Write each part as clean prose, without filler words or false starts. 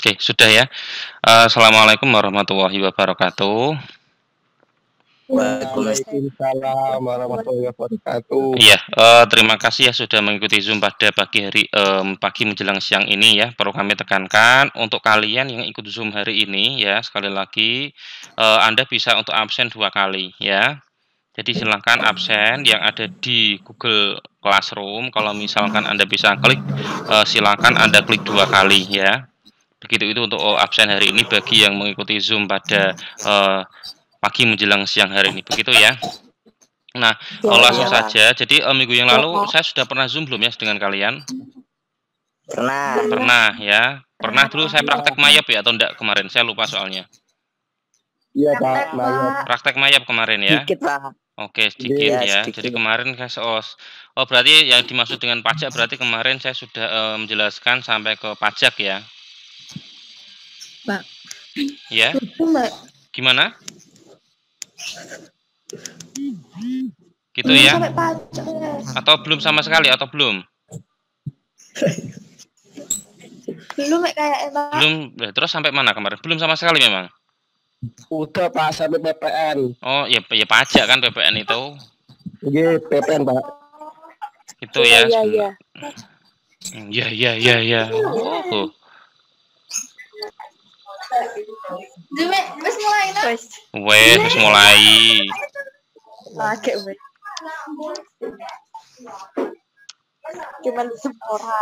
Oke, sudah ya. Assalamualaikum warahmatullahi wabarakatuh. Waalaikumsalam warahmatullahi wabarakatuh. Iya, terima kasih ya sudah mengikuti Zoom pada pagi menjelang siang ini ya. Perlu kami tekankan untuk kalian yang ikut Zoom hari ini ya, sekali lagi Anda bisa untuk absen 2 kali ya. Jadi silahkan absen yang ada di Google Classroom. Kalau misalkan Anda bisa klik, silakan Anda klik 2 kali ya. Begitu itu untuk absen hari ini bagi yang mengikuti Zoom pada pagi menjelang siang hari ini. Begitu ya. Nah, langsung saja. Jadi minggu yang lalu saya sudah pernah Zoom belum ya dengan kalian? Pernah. Pernah ya. Pernah dulu saya praktek mayap ya atau enggak kemarin? Saya lupa soalnya. Iya Pak, mayap. Praktek mayap kemarin ya. Sedikit Pak. Oke, sedikit ya. Sedikit. Jadi kemarin berarti yang dimaksud dengan pajak berarti kemarin saya sudah menjelaskan sampai ke pajak ya. Pak. Ya. Gimana? Gitu ya? Atau belum sama sekali atau belum? Belum kayak emang. Belum. Terus sampai mana kemarin? Belum sama sekali memang. Udah Pak sampai PPN. Oh, ya pajak kan PPN itu. Iya, PPN Pak. Itu ya. Iya. Ya. Oh. Wes mulai. Lagi wes. Cuman sepora.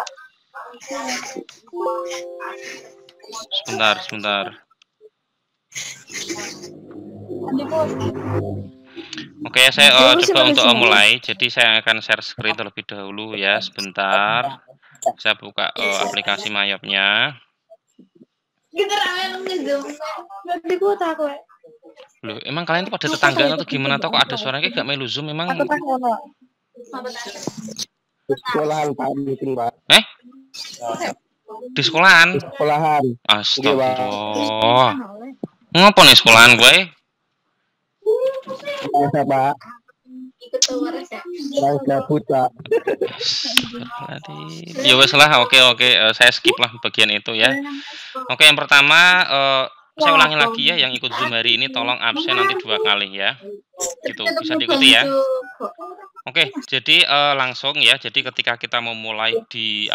Sebentar. Oke, saya coba untuk mulai. Jadi saya akan share screen terlebih dahulu ya, sebentar. Saya buka aplikasi mayapnya. Loh, emang kalian tuh pada tetanggaan atau gimana atau kok ada suaranya gak melu Zoom memang? Di sekolahan Pak, meeting Pak. Di sekolahan? Di sekolahan. Astagfirullah. Ngapa nih sekolahan gue? Biasa Pak. Yang gabut Pak. Ya wes lah, oke. Saya skip lah bagian itu ya. Oke, yang pertama saya ulangi lagi ya, yang ikut Zoom hari ini tolong absen nanti 2 kali ya. Gitu, bisa diikuti ya. Oke, jadi langsung ya. Jadi ketika kita mau mulai di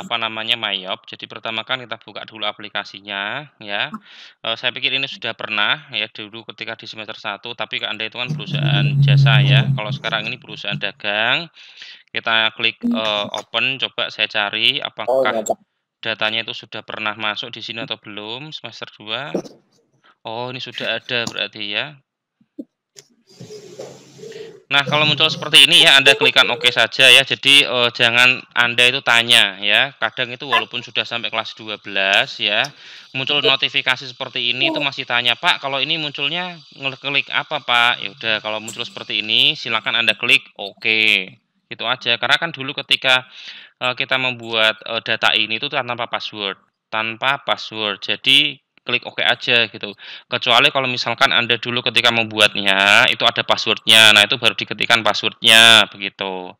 mayop, jadi pertama kan kita buka dulu aplikasinya ya. Saya pikir ini sudah pernah ya dulu ketika di semester 1, tapi Anda itu kan perusahaan jasa ya. Kalau sekarang ini perusahaan dagang. Kita klik open, coba saya cari apakah datanya itu sudah pernah masuk di sini atau belum semester 2. Oh, ini sudah ada berarti ya. Nah, kalau muncul seperti ini ya Anda klikkan oke saja ya. Jadi jangan Anda itu tanya ya. Kadang itu walaupun sudah sampai kelas 12 ya, muncul notifikasi seperti ini itu masih tanya, "Pak, kalau ini munculnya klik apa, Pak?" Ya udah, kalau muncul seperti ini silakan Anda klik oke. Gitu aja. Karena kan dulu ketika kita membuat data ini itu tanpa password. Jadi klik oke aja gitu. Kecuali kalau misalkan Anda dulu ketika membuatnya itu ada passwordnya, nah itu baru diketikkan passwordnya begitu.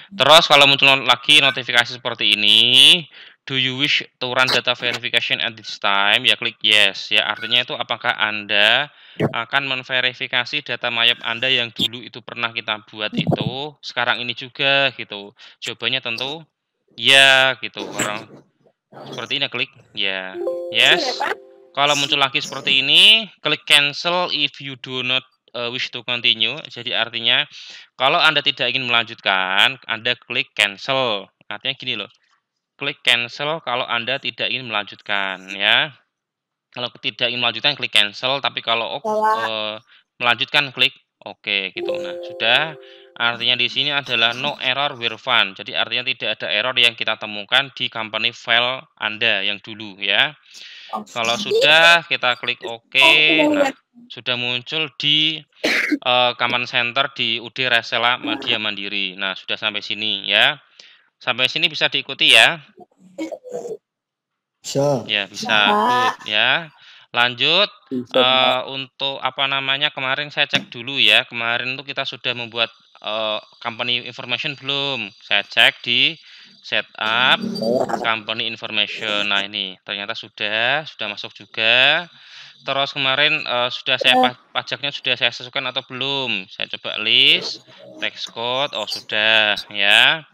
Terus kalau muncul lagi notifikasi seperti ini, do you wish to run data verification at this time? Ya klik yes. Ya artinya itu apakah Anda akan menverifikasi data mayap Anda yang dulu itu pernah kita buat itu sekarang ini juga gitu. Jawabannya tentu ya gitu. Orang seperti ini klik ya. Yes. Kalau muncul lagi seperti ini, klik cancel if you do not wish to continue. Jadi artinya kalau Anda tidak ingin melanjutkan, Anda klik cancel. Artinya gini loh. Klik cancel kalau Anda tidak ingin melanjutkan ya. Kalau tidak ingin melanjutkan klik cancel, tapi kalau melanjutkan klik oke gitu. Nah, sudah. Artinya di sini adalah no error were found. Jadi artinya tidak ada error yang kita temukan di company file Anda yang dulu ya. Kalau sudah kita klik oke. Nah, sudah muncul di command center di UD Resela Media Mandiri. Nah, sudah sampai sini ya. Sampai sini bisa diikuti ya? Bisa. Ya, bisa. Good ya. Lanjut untuk kemarin saya cek dulu ya. Kemarin tuh kita sudah membuat company information belum? Saya cek di setup company information. Nah, ini ternyata sudah masuk juga. Terus kemarin sudah saya pajaknya sudah saya sesuaikan atau belum? Saya coba list text code. Oh, sudah ya.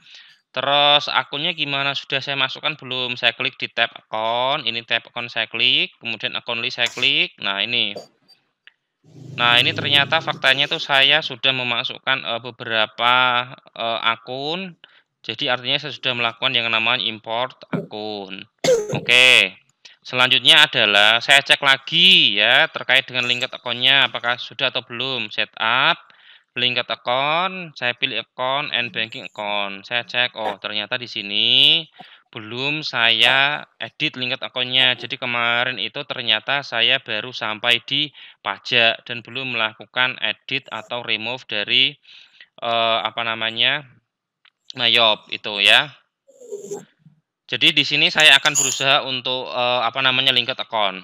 Terus akunnya gimana? Sudah saya masukkan belum? Saya klik di tab account. Ini tab account saya klik, kemudian account list saya klik. Nah, ini. Nah, ini ternyata faktanya itu saya sudah memasukkan beberapa akun. Jadi artinya saya sudah melakukan yang namanya import akun. Oke. Selanjutnya adalah saya cek lagi ya terkait dengan linked account-nya apakah sudah atau belum. Setup linked account, saya pilih account and banking account. Saya cek, oh ternyata di sini belum saya edit linked account-nya. Jadi kemarin itu ternyata saya baru sampai di pajak dan belum melakukan edit atau remove dari apa namanya Mayop itu ya. Jadi di sini saya akan berusaha untuk apa namanya linked account.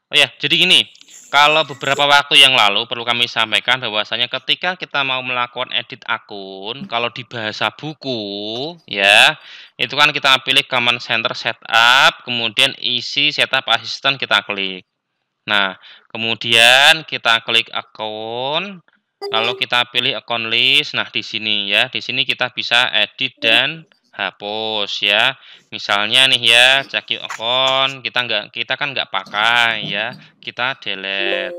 Oh ya, jadi gini, kalau beberapa waktu yang lalu perlu kami sampaikan bahwasanya ketika kita mau melakukan edit akun, kalau di bahasa buku ya, itu kan kita pilih command center setup, kemudian isi setup assistant kita klik. Nah, kemudian kita klik akun, lalu kita pilih account list. Nah, di sini ya, di sini kita bisa edit dan hapus ya. Misalnya nih ya, check your account, kita kan nggak pakai ya, kita delete.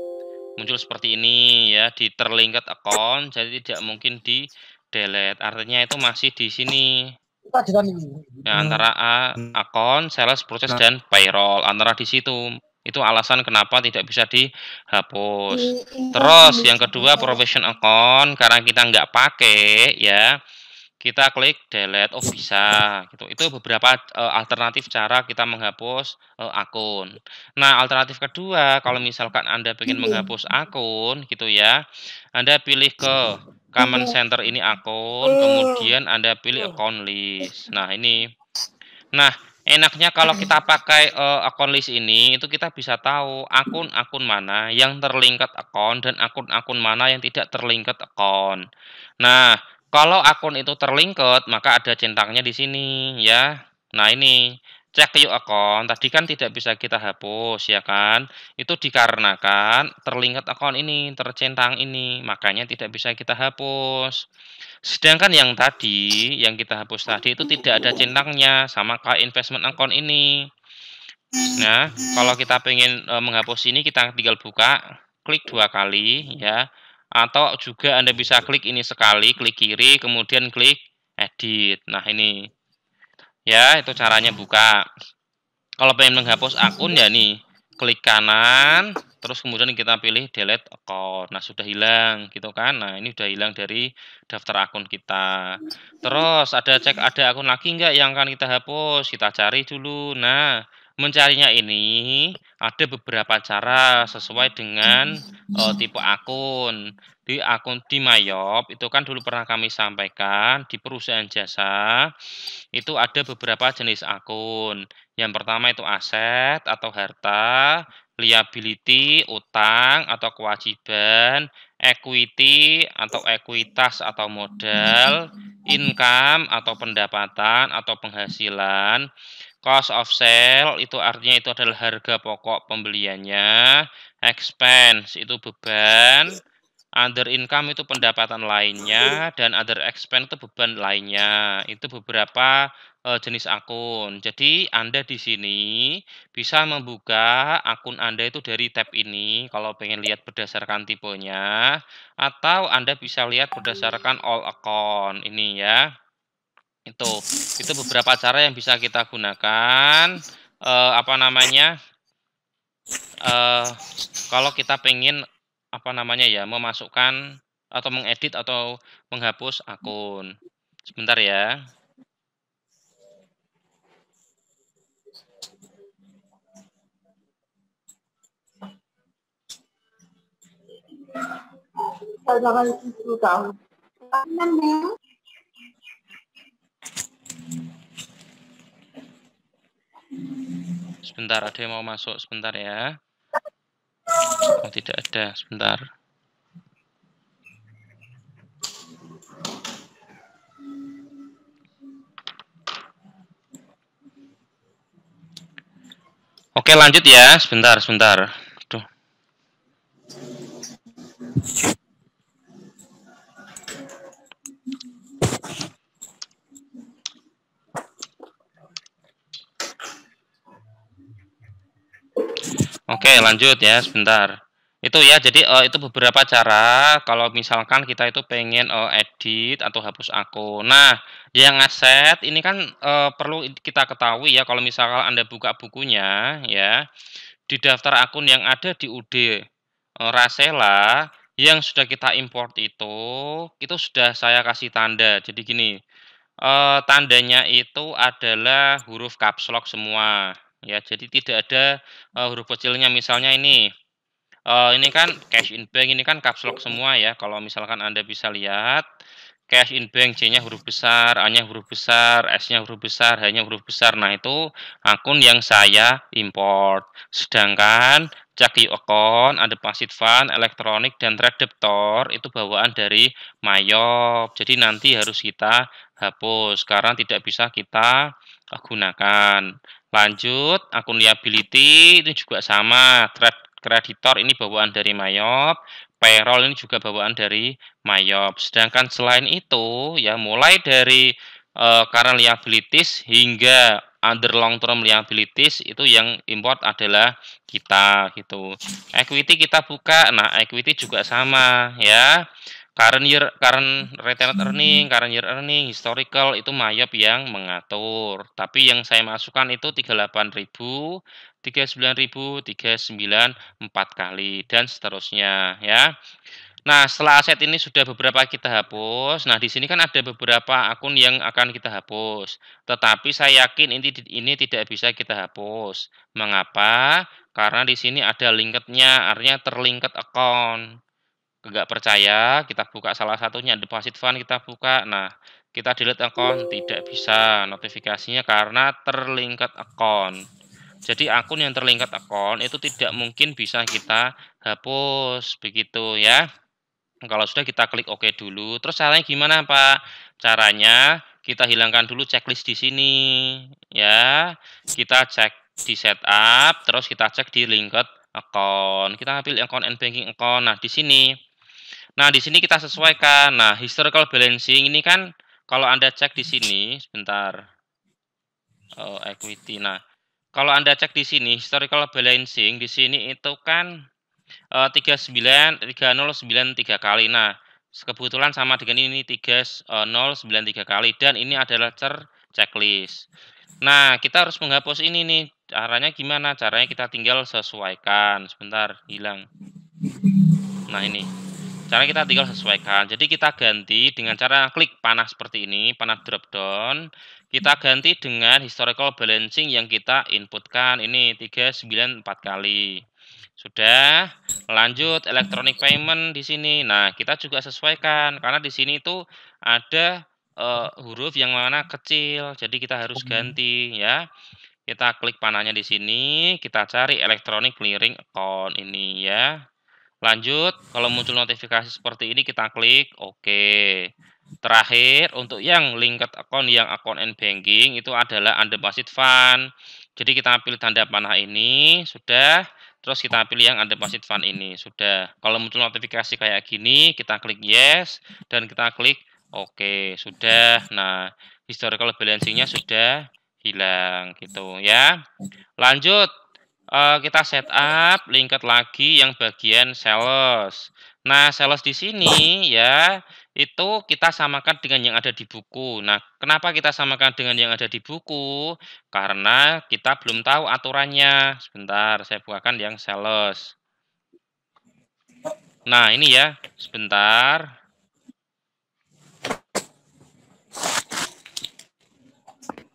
Muncul seperti ini ya, di terlinked account, jadi tidak mungkin di delete. Artinya itu masih di sini. Ya, antara akun, sales, proses, dan payroll. Antara di situ. Itu alasan kenapa tidak bisa dihapus. Terus yang kedua profession account, karena kita nggak pakai ya, kita klik delete. Oh bisa gitu. Itu beberapa alternatif cara kita menghapus akun. Nah, alternatif kedua kalau misalkan Anda ingin menghapus akun gitu ya, Anda pilih ke command center ini akun, kemudian Anda pilih account list. Nah, ini. Nah, enaknya kalau kita pakai account list ini itu kita bisa tahu akun-akun mana yang terlinked account dan akun-akun mana yang tidak terlinked account. Nah, kalau akun itu terlinked maka ada centangnya di sini ya. Nah, ini cek yuk account. Tadi kan tidak bisa kita hapus ya kan? Itu dikarenakan terlinked account ini, tercentang ini, makanya tidak bisa kita hapus. Sedangkan yang tadi, yang kita hapus tadi itu tidak ada centangnya, sama kayak investment account ini. Nah, kalau kita pengen menghapus ini, kita tinggal buka, klik 2 kali ya. Atau juga Anda bisa klik ini sekali, klik kiri, kemudian klik edit. Nah, ini. Ya, itu caranya buka. Kalau pengen menghapus akun ya nih, klik kanan, terus kemudian kita pilih delete account. Nah, sudah hilang gitu kan. Nah, ini sudah hilang dari daftar akun kita. Terus ada akun lagi enggak yang akan kita hapus? Kita cari dulu. Nah, mencarinya ini ada beberapa cara sesuai dengan tipe akun. Di akun di Mayop itu kan dulu pernah kami sampaikan di perusahaan jasa itu ada beberapa jenis akun. Yang pertama itu aset atau harta, liability, utang atau kewajiban, equity atau ekuitas atau modal, income atau pendapatan atau penghasilan, cost of sale itu artinya itu adalah harga pokok pembeliannya, expense itu beban, other income itu pendapatan lainnya, dan other expense itu beban lainnya. Itu beberapa jenis akun. Jadi Anda di sini bisa membuka akun Anda itu dari tab ini kalau pengen lihat berdasarkan tipenya, atau Anda bisa lihat berdasarkan all account ini ya. Itu beberapa cara yang bisa kita gunakan apa namanya? Kalau kita pengen apa namanya ya, memasukkan atau mengedit atau menghapus akun. Sebentar ya. Sebentar, ada yang mau masuk sebentar ya. Oh, tidak ada, sebentar. Oke, lanjut ya. Sebentar. Duh. Oke, lanjut ya, sebentar. Itu ya, jadi itu beberapa cara kalau misalkan kita itu pengen edit atau hapus akun. Nah, yang ngeset ini kan perlu kita ketahui ya, kalau misalkan Anda buka bukunya ya, di daftar akun yang ada di UD Rasela yang sudah kita import itu sudah saya kasih tanda. Jadi gini, tandanya itu adalah huruf caps lock semua, ya. Jadi tidak ada, huruf kecilnya. Misalnya ini kan cash in bank, ini kan caps lock semua ya, kalau misalkan Anda bisa lihat, cash in bank, C-nya huruf besar, A-nya huruf besar, S-nya huruf besar, H-nya huruf besar. Nah, itu akun yang saya import. Sedangkan Jaki Account, ada Deposit Fund, Elektronik, dan Trade Debtor itu bawaan dari Mayop. Jadi nanti harus kita hapus karena tidak bisa kita gunakan. Lanjut, akun liability itu juga sama, trade kreditor ini bawaan dari Mayop, payroll ini juga bawaan dari Mayop. Sedangkan selain itu, ya mulai dari current liabilities hingga under long term liabilities itu yang import adalah kita gitu. Equity kita buka, nah equity juga sama ya. Current retained earning, current year earning, historical itu Mayop yang mengatur. Tapi yang saya masukkan itu 38.000, 39.000, 39 4 kali dan seterusnya ya. Nah, setelah aset ini sudah beberapa kita hapus. Nah, di sini kan ada beberapa akun yang akan kita hapus. Tetapi saya yakin ini tidak bisa kita hapus. Mengapa? Karena di sini ada linketnya, artinya terlinket account. Enggak percaya, kita buka salah satunya, deposit fund kita buka. Nah, kita delete account, tidak bisa notifikasinya karena terlinket account. Jadi akun yang terlinket account itu tidak mungkin bisa kita hapus, begitu ya. Kalau sudah kita klik OK dulu. Terus caranya gimana, Pak? Caranya kita hilangkan dulu checklist di sini, ya. Kita cek di setup, terus kita cek di linked account. Kita ambil account and banking account. Nah, di sini kita sesuaikan. Nah, historical balancing ini kan kalau Anda cek di sini, sebentar. Equity. Nah, kalau Anda cek di sini historical balancing di sini itu kan 3093 kali. Nah, kebetulan sama dengan ini 3093 kali dan ini adalah checklist. Nah, kita harus menghapus ini nih. Caranya gimana? Caranya kita tinggal sesuaikan. Sebentar, hilang. Nah, ini. Cara kita tinggal sesuaikan. Jadi kita ganti dengan cara klik panah seperti ini, panah drop down. Kita ganti dengan historical balancing yang kita inputkan. Ini 394 kali. Sudah, lanjut electronic payment di sini. Nah, kita juga sesuaikan karena di sini itu ada huruf yang mana kecil. Jadi kita harus ganti ya. Kita klik panahnya di sini, kita cari electronic clearing account ini ya. Lanjut, kalau muncul notifikasi seperti ini kita klik OK. Terakhir, untuk yang linked account yang account and banking itu adalah undeposit fund. Jadi kita pilih tanda panah ini, sudah. Terus kita pilih yang undeposit fund ini, sudah. Kalau muncul notifikasi kayak gini, kita klik yes dan kita klik OK, sudah. Nah, historical balancing-nya sudah hilang gitu ya. Lanjut, kita setup linked lagi yang bagian sales. Nah, sales di sini ya, itu kita samakan dengan yang ada di buku. Nah, kenapa kita samakan dengan yang ada di buku? Karena kita belum tahu aturannya. Sebentar, saya bukakan yang sales. Nah, ini ya, sebentar.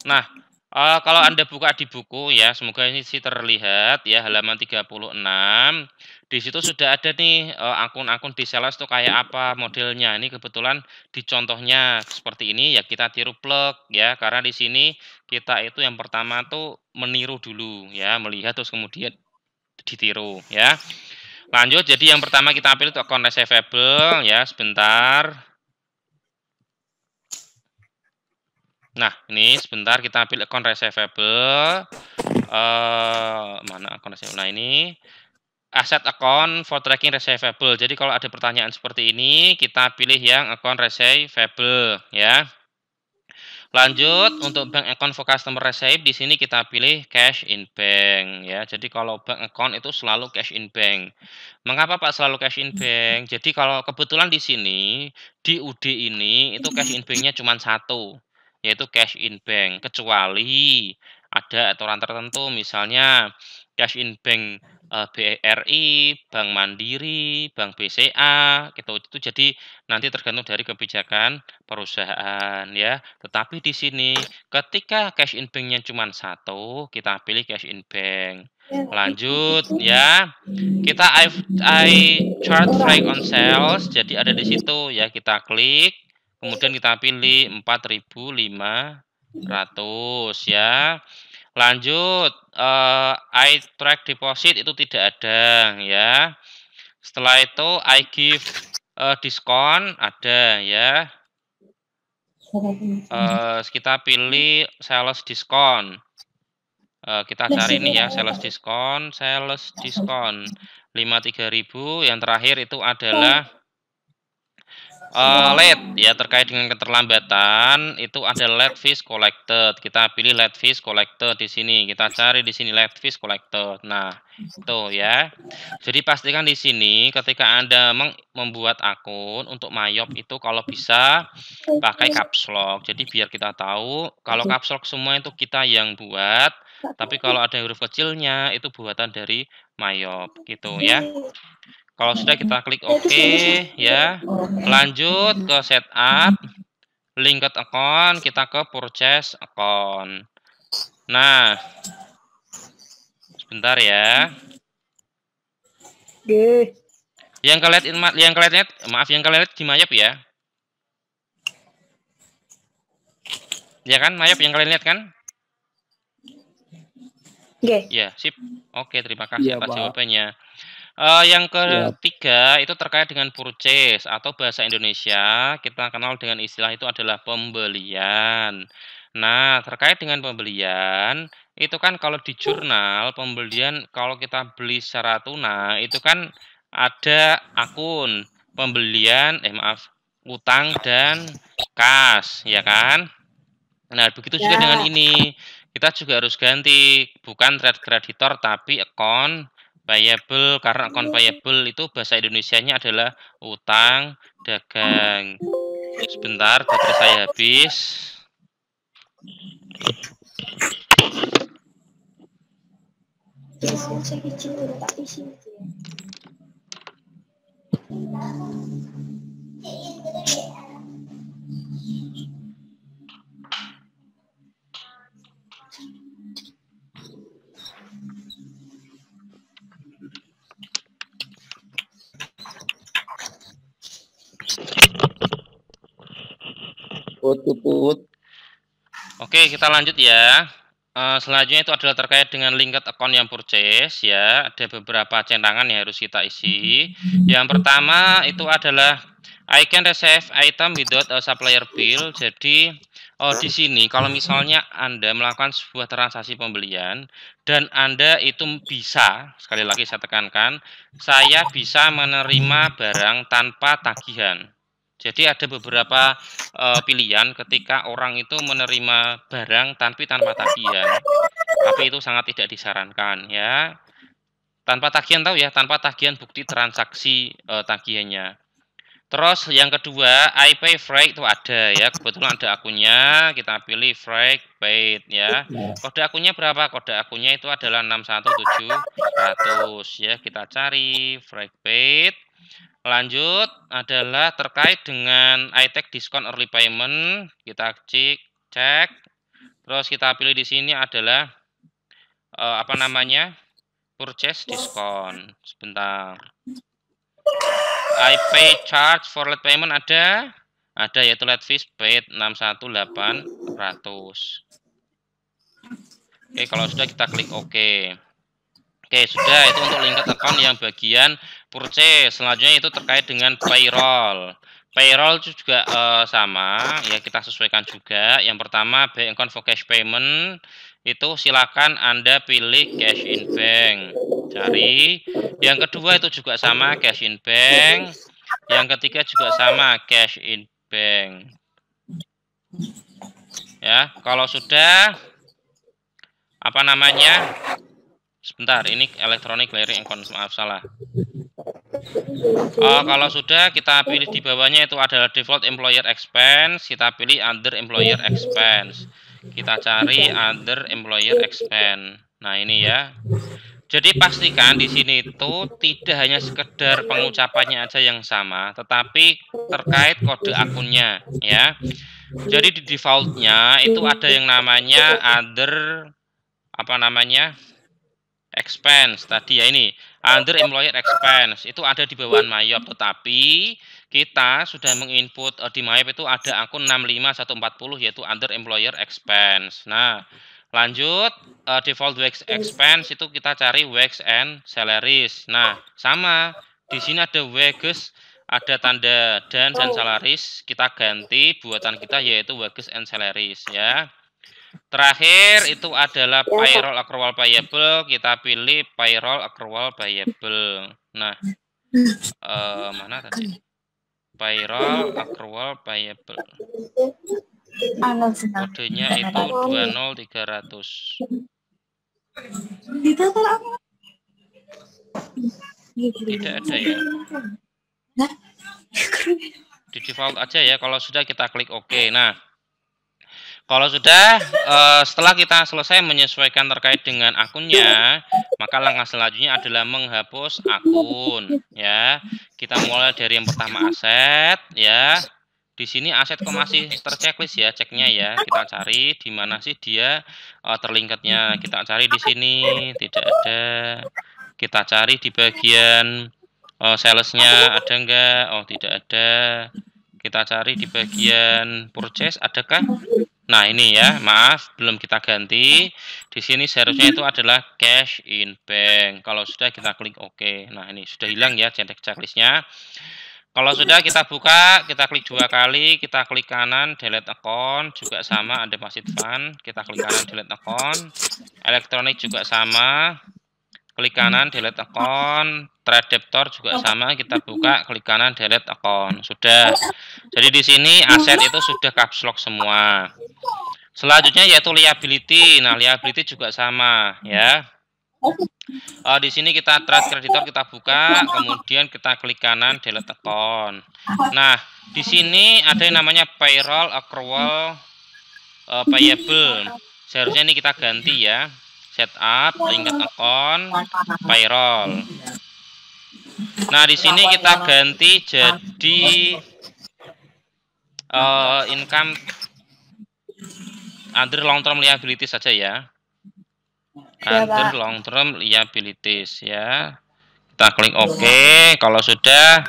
Nah, kalau Anda buka di buku ya, semoga ini sih terlihat ya, halaman 36. Di situ sudah ada nih akun-akun di sales tuh kayak apa modelnya. Ini kebetulan di contohnya seperti ini ya, kita tiru plug ya, karena di sini kita itu yang pertama tuh meniru dulu ya, melihat terus kemudian ditiru ya. Lanjut, jadi yang pertama kita ambil itu account receivable ya, sebentar. Nah, ini sebentar kita pilih account receivable. Mana account receivable? Nah, ini asset account for tracking receivable. Jadi kalau ada pertanyaan seperti ini, kita pilih yang account receivable ya. Lanjut untuk bank account for customer receive, di sini kita pilih cash in bank ya. Jadi kalau bank account itu selalu cash in bank. Mengapa Pak selalu cash in bank? Jadi kalau kebetulan di sini di UD ini itu cash in banknya cuma satu, yaitu cash in bank. Kecuali ada aturan tertentu, misalnya cash in bank BRI, Bank Mandiri, Bank BCA, gitu. Itu jadi nanti tergantung dari kebijakan perusahaan ya. Tetapi di sini ketika cash in bank-nya cuma satu, kita pilih cash in bank. Lanjut ya. Kita I chart flag on sales, jadi ada di situ ya, kita klik, kemudian kita pilih 4.500 ya. Lanjut I track deposit itu tidak ada ya. Setelah itu I give diskon ada ya. Kita pilih sales diskon. Kita cari nih ya, sales diskon 53.000. Yang terakhir itu adalah late ya, terkait dengan keterlambatan itu ada late fees collected. Kita pilih late fees collected di sini. Kita cari di sini late fees collected. Nah, itu ya. Jadi pastikan di sini ketika Anda membuat akun untuk Mayop itu kalau bisa pakai caps lock. Jadi biar kita tahu kalau caps lock semua itu kita yang buat, tapi kalau ada huruf kecilnya itu buatan dari Mayop gitu ya. Kalau sudah kita klik OK ya. Lanjut ke setup, linked account, kita ke purchase account. Nah, sebentar ya. Yang kalian lihat di Mayop ya. Ya kan, Mayop yang kalian lihat kan? Ya, sip. Oke, terima kasih atas jawabannya. Yang ketiga itu terkait dengan purchase atau bahasa Indonesia kita kenal dengan istilah itu adalah pembelian. Nah, terkait dengan pembelian itu kan kalau di jurnal pembelian kalau kita beli secara tunai itu kan ada akun pembelian utang dan kas ya kan. Nah, begitu juga dengan ini. Kita juga harus ganti bukan trade creditor tapi account payable, karena account payable itu bahasa Indonesianya adalah utang dagang. Sebentar, baterai saya habis. Oke, kita lanjut ya. Selanjutnya itu adalah terkait dengan linked account yang purchase ya. Ada beberapa centangan yang harus kita isi. Yang pertama itu adalah I can receive item without a supplier bill. Jadi di sini kalau misalnya Anda melakukan sebuah transaksi pembelian dan Anda itu bisa, sekali lagi saya tekankan, saya bisa menerima barang tanpa tagihan. Jadi ada beberapa pilihan ketika orang itu menerima barang tanpa tagihan. Tapi itu sangat tidak disarankan ya. Tanpa tagihan tahu ya, tanpa tagihan bukti transaksi tagihannya. Terus yang kedua, I pay freight itu ada ya. Kebetulan ada akunnya, kita pilih freight paid ya. Kode akunnya berapa? Kode akunnya itu adalah 61700 ya. Kita cari freight paid. Lanjut adalah terkait dengan I-Tech diskon early payment, kita cek. Terus kita pilih di sini adalah purchase diskon. Sebentar. I pay charge for late payment ada yaitu late fees paid 61800. Oke, kalau sudah kita klik OK. Oke, sudah, itu untuk linked account yang bagian purchase. Selanjutnya itu terkait dengan payroll. Payroll juga sama ya, kita sesuaikan juga. Yang pertama bank account for cash payment itu silakan Anda pilih cash in bank, cari. Yang kedua itu juga sama cash in bank. Yang ketiga juga sama cash in bank. Ya, kalau sudah apa namanya? Sebentar, ini electronic clearing account, maaf salah. Kalau sudah kita pilih di bawahnya itu adalah default employer expense, kita pilih other employer expense. Kita cari other employer expense. Nah, ini ya. Jadi pastikan di sini itu tidak hanya sekedar pengucapannya aja yang sama, tetapi terkait kode akunnya ya. Jadi di defaultnya itu ada yang namanya other apa namanya? Expense tadi ya, ini under employer expense itu ada di bawahan Mayop, tetapi kita sudah menginput di Mayop itu ada akun 65140 yaitu under employer expense. Nah, lanjut default wax expense itu kita cari wax and salaries. Nah, sama di sini ada wages, ada tanda dan salaries, kita ganti buatan kita yaitu wages and salaries ya. Terakhir itu adalah payroll accrual payable, kita pilih payroll accrual payable. Nah, mana tadi? Payroll accrual payable. Kodenya itu 20300. Tidak ada ya. Di default aja ya, kalau sudah kita klik OK. Nah, kalau sudah setelah kita selesai menyesuaikan terkait dengan akunnya, maka langkah selanjutnya adalah menghapus akun ya. Kita mulai dari yang pertama aset ya. Di sini aset kok masih terchecklist ya, ceknya ya. Kita cari di mana sih dia terlinkatnya. Kita cari di sini, tidak ada. Kita cari di bagian salesnya ada enggak? Oh, tidak ada. Kita cari di bagian purchase, adakah? Nah, ini ya, maaf belum kita ganti. Di sini seharusnya itu adalah cash in bank. Kalau sudah kita klik OK. Nah, ini sudah hilang ya checklistnya. Kalau sudah kita buka, kita klik 2 kali, kita klik kanan delete account juga sama, ada deposit fund, kita klik kanan delete account. Elektronik juga sama. Klik kanan delete account, trade debtor juga sama, kita buka, klik kanan delete account. Sudah. Jadi di sini aset itu sudah caps lock semua. Selanjutnya yaitu liability. Nah, liability juga sama ya. Di sini kita trade creditor kita buka, kemudian kita klik kanan delete account. Nah, di sini ada yang namanya payroll accrual payable. Seharusnya ini kita ganti ya. Setup, tingkat account, payroll. Nah, di sini kita ganti jadi income under long term liabilities saja ya. Under long term liabilities ya. Kita klik OK. Kalau sudah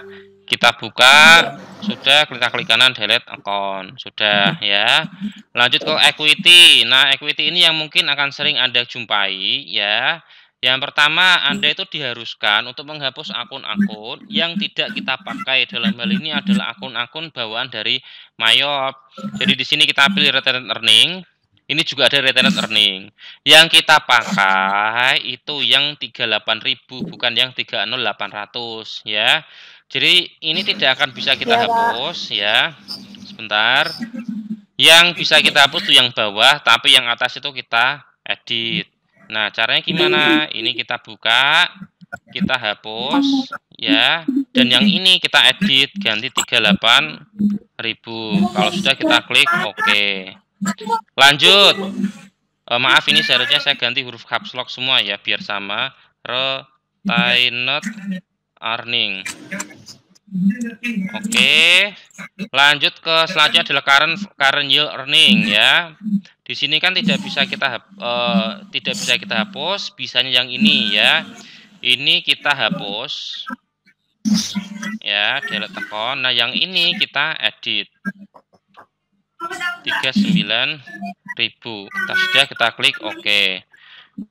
kita buka, sudah kita klik kanan delete account, sudah ya. Lanjut ke equity. Nah, equity ini yang mungkin akan sering Anda jumpai ya. Yang pertama, Anda itu diharuskan untuk menghapus akun-akun yang tidak kita pakai. Dalam hal ini adalah akun-akun bawaan dari Mayop. Jadi di sini kita pilih retained earning. Ini juga ada retained earning. Yang kita pakai itu yang 38.000 bukan yang 30.800 ya. Jadi ini tidak akan bisa kita hapus ya. Sebentar. Yang bisa kita hapus itu yang bawah, tapi yang atas itu kita edit. Nah, caranya gimana? Ini kita buka, kita hapus ya. Dan yang ini kita edit ganti 38.000. Kalau sudah kita klik OK. Lanjut. Maaf, ini seharusnya saya ganti huruf caps lock semua ya biar sama. Retained earning. Oke. Lanjut ke selanjutnya adalah current yield earning ya. Di sini kan tidak bisa kita hapus, bisanya yang ini ya. Ini kita hapus. Ya, delete account. Nah, yang ini kita edit. 39.000. Kita klik OK.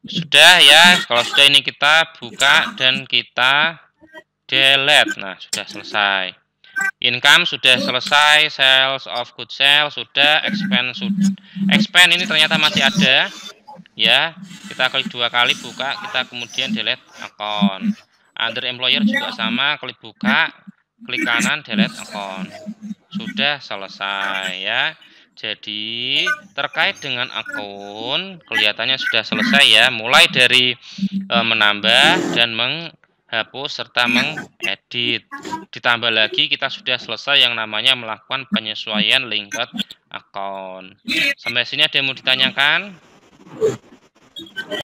Sudah ya. Kalau sudah ini kita buka dan kita delete. Nah, sudah selesai. Income sudah selesai, sales of good sales sudah, expense ini ternyata masih ada. Ya, kita klik 2 kali buka, kita kemudian delete account. Under employer juga sama, klik buka, klik kanan, delete account. Sudah selesai ya. Jadi terkait dengan akun kelihatannya sudah selesai ya, mulai dari menambah dan menghapus serta mengedit. Ditambah lagi kita sudah selesai yang namanya melakukan penyesuaian linked account. Sampai sini ada yang mau ditanyakan?